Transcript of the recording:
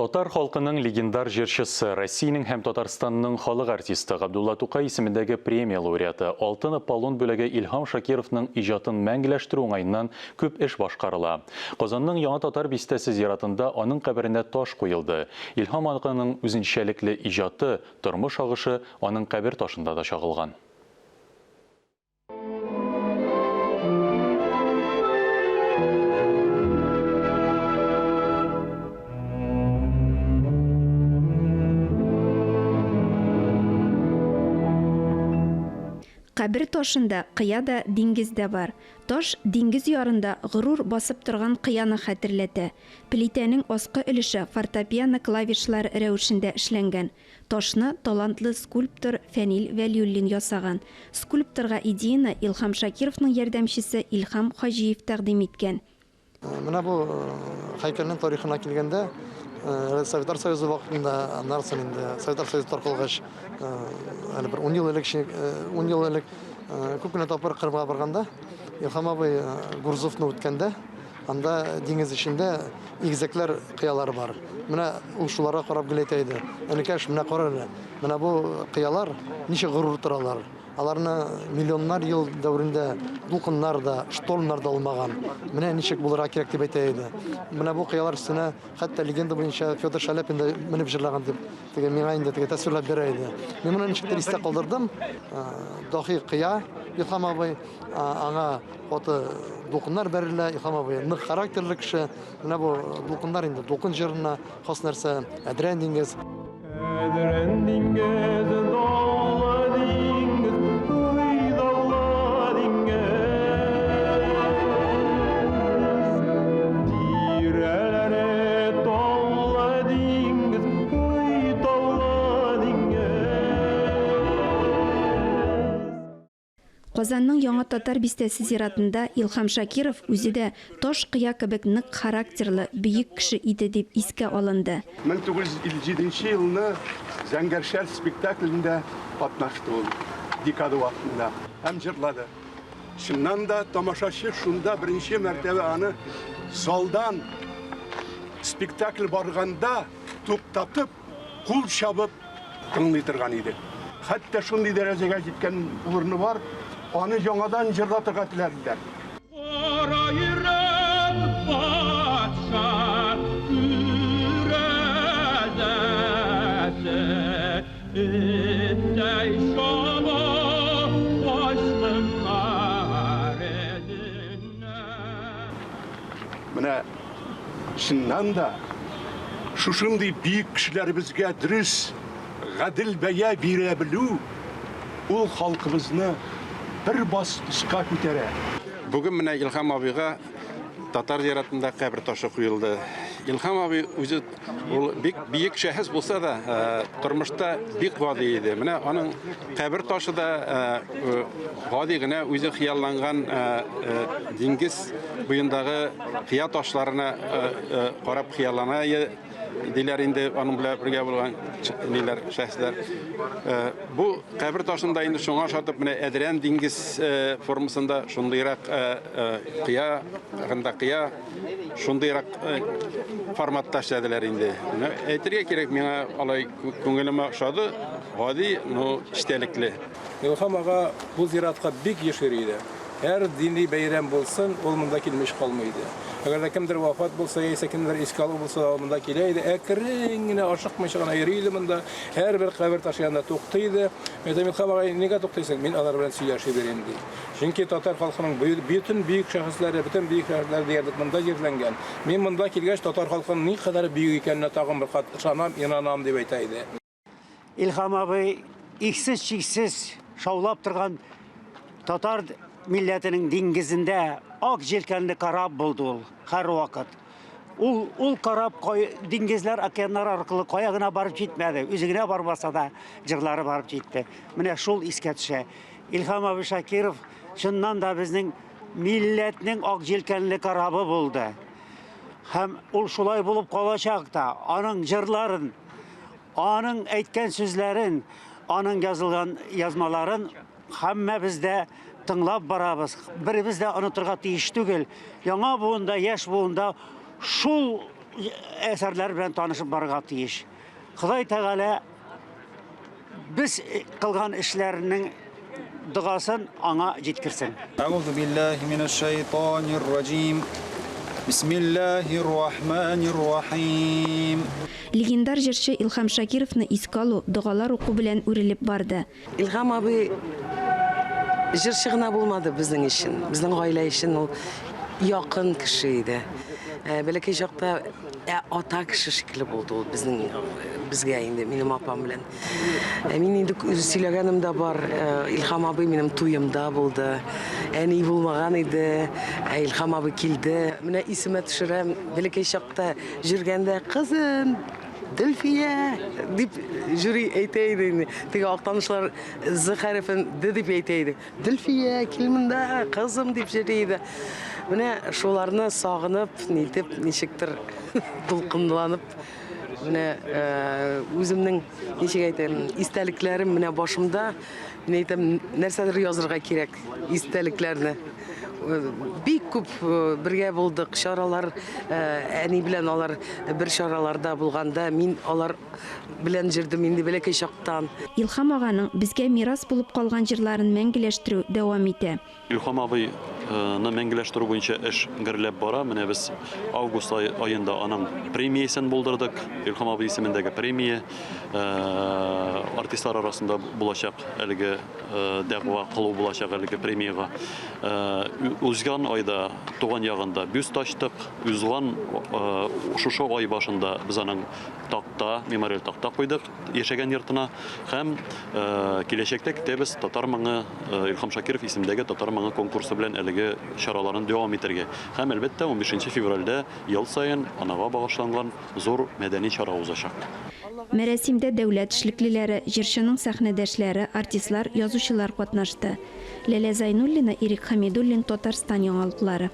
Татар халкының легендар җырчысы, Россиянең һәм Татарстанның халык артисты Габдулла Тукай исемендәге премия лауреаты Алтын Аполлон бүләге Илһам Шакировның иҗатын мәңгеләштерү уңаеннан күп эш башкарыла. Казанның Яңа Татар бистәсе зиратында аның каберенә таш куелды. Илһам агының үзенчәлекле иҗаты, тормыш агышы аның кабер ташында да чагылган. Кабер ташында кыя да, диңгез дә бар. Таш диңгез ярында горур басып торган кыяны хәтерләтә. Плитәнең аскы өлеше фортепиано клавишлар рәвешендә эшләнгән. Ташны талантлы скульптор Фәнил Вәлиуллин ясаган. Скульпторга идеяны Илһам Шакировның ярдәмчесе Илһам Хаҗиев тәкъдим иткән. Менә бу һәйкәлнең тарихына килгәндә, Советлар Союзы вакытында, аннан инде Советлар Союзы таркалгач, әле бер 10 ел элек күп кенә тапкыр Кырымга барганда, Илһам абый Гурзовны үткәндә, анда диңгез эчендә игезәкләр кыялары бар. Менә ул шуларга карап геләйтә иде. Әнекәш, менә кара, менә бу кыялар ничә горур торалар. Аларны миллионнар ел дәврендә дулкыннар да, штормнар да алмаган. Менә ничек булырга кирәк дип әйтә иде. Менә бу кыялар өстенә хәтта легенда буенча Федор Шаляпин да менеп җырлаган дип, теге миңа инде теге тасвирлап бирә иде. Мин моны ничек истә калдырдым. Дахи кыя Илһам абый, аңа фото дулкыннар бәрелә. Илһам абый нык характерлы кеше. Менә бу дулкыннар инде дулкын җырына хас нәрсә, әдрән диңгез. Әдрән диңгез Казанның Яңа Татар бистәсе зиратында Илһам Шакиров үзе дә таш кыя кебек нык характерлы, бөек кеше иде дип искә алынды. 1957 елны Зәңгәршәр спектаклендә катнашты ул, декада вакытында. Һәм җырлады. Шуннан да тамашачы шунда беренче мәртәбә аны залдан спектакль барганда туктатып, кул чабып тыңлый торган иде. Хәтта шундый дәрәҗәгә җиткән урыны бар. Аны яңадан җырлатырга теләделәр. Кара йөрәк патша күрәзәсе, эттәй шама башлыклар эзенә. Менә шуннан да шушындый бик кешеләребезгә дөрес, гадел бәя бирә белү ул халкыбызны bir баскычка күтәрә. Бүген менә Илһам абыйга татар зиратында кабер ташы куелды. Илһам абый үзе ул бик биек шәхес булса да, тормышта бик гади иде. Менә аның кабер ташы да гади генә үзе хыялланган диңгез буендагы кыя ташларына карап хыяллана диләр инде аның белән бергә булган ниләр шәхесләр. Бу кабер ташында инде шуңа шатып менә әдрән диңгез формасында шундыйрак кыя шундыйрак форматта эшләделәр инде. Әйтергә кирәк, миңа алай күңелемә ошады, гади, эчтәлекле. Илһам ага бу зиратка бик ешер иде. Һәр дини бәйрәм булсын, ул монда килмеш калмайды. Әгәр дә кемдер вафат булса, яисә кемдер искә алу булса, монда килә иде. Әкрен генә ашыкмыйча гына йөри иде монда. Һәр бер кабер ташы янында туктый иде. Илһам ага, нигә туктыйсың? Мин алар белән сөйләшеп бирәм ди. Чөнки татар халкының бөтен бөек шәхесләре, бөтен бөек шәхесләр диярлек монда җирләнгән. Мин монда килгәч татар халкының ни кадәр бөек икәнне тагын бер кат ышанам, инанам дип әйтә иде. Илһам абый иксез-чиксез шаулап торган татар милләтенең диңгезендә ак җилкәнле карап булды ул һәр вакыт. Ул карап диңгезләр, океаннар аркылы кая гына барып җитмәде. Үзе генә бармаса да җырлары барып җитте. Менә шул искә төшә. Илһам абый Шакиров шуннан да безнең милләтнең ак җилкәнле карабы булды. Һәм ул шулай булып калачак та. Аның җырларын, аның әйткән сүзләрен, аның язылган язмаларын һәммә бездә тыңлап барабыз. Беребез дә онытырга тиеш түгел. Яңа буында, яшь буында шул әсәрләр белән танышып барырга тиеш. Ходай Тәгалә без кылган эшләрнең дугасын аңа җиткерсен. أعوذ بالله من الشيطان الرجيم بسم الله الرحمن الرحيم Легендар җырчы Илһам Шакировны искә алу, дугалар уку белән үрелеп барды. Илһам абый җырчы гына булмады безнең өчен. Безнең гаилә өчен ул якын кеше иде. Бәләкәй чакта ата кеше шикелле булды ул безгә инде, минем апам белән. Мин инде сөйләгәнем дә бар. Илһам абый минем туемда булды. Әни булмаган иде. Илһам абый килде. Менә исемә төшерәм. Бәләкәй чакта җөргәндә кызым Дөлфия дип жюри әйтәйди. Теге актанышлар з хәрефен д дип әйтәйди. Дөлфия килмендә кызым дип җөрийди. Менә шуларны сагынып, нитеп, ничектер дулкынланып, менә үземнең ничек әйтәм, истәлекләрем менә башымда, мин әйтәм, нәрсәдер язырга кирәк истәлекләрне. Бик күп бергә булдык, чаралар, әни белән алар бер чараларда булганда, мин алар белән җырдым инде бәләкәй чактан. Илһам аганың безгә мирас булып калган җырларын мәңгеләштерү дәвам итә. Илһам абый мәңгеләштерү буенча эш гөрләп бара. Менә без август аенда аның премиясын булдырдык. Илһам абый исемендәге премия артистлар арасында булачак, әлеге дәгъва кылу булачак әлеге премияга. Узган айда туган ягында бюст ачтык. Узган шушы ай башында без аның такта, мемориаль такта куйдык яшәгән йортына һәм киләчәктә көтәбез татар моңы Илһам Шакиров исемендәге татар моңы конкурсы белән әлеге чараларын дәвам итәргә. Һәм әлбәттә 15 февральдә ел саен анага багышланган зур мәдәни чара узачак. Мәрәсимдә дәүләт эшлеклеләре, җырчының сәхнәдәшләре, артистлар, язучылар катнашты. Ләлә Зайнуллина, Ирек Хамидуллин, Татарстан яңалыклары.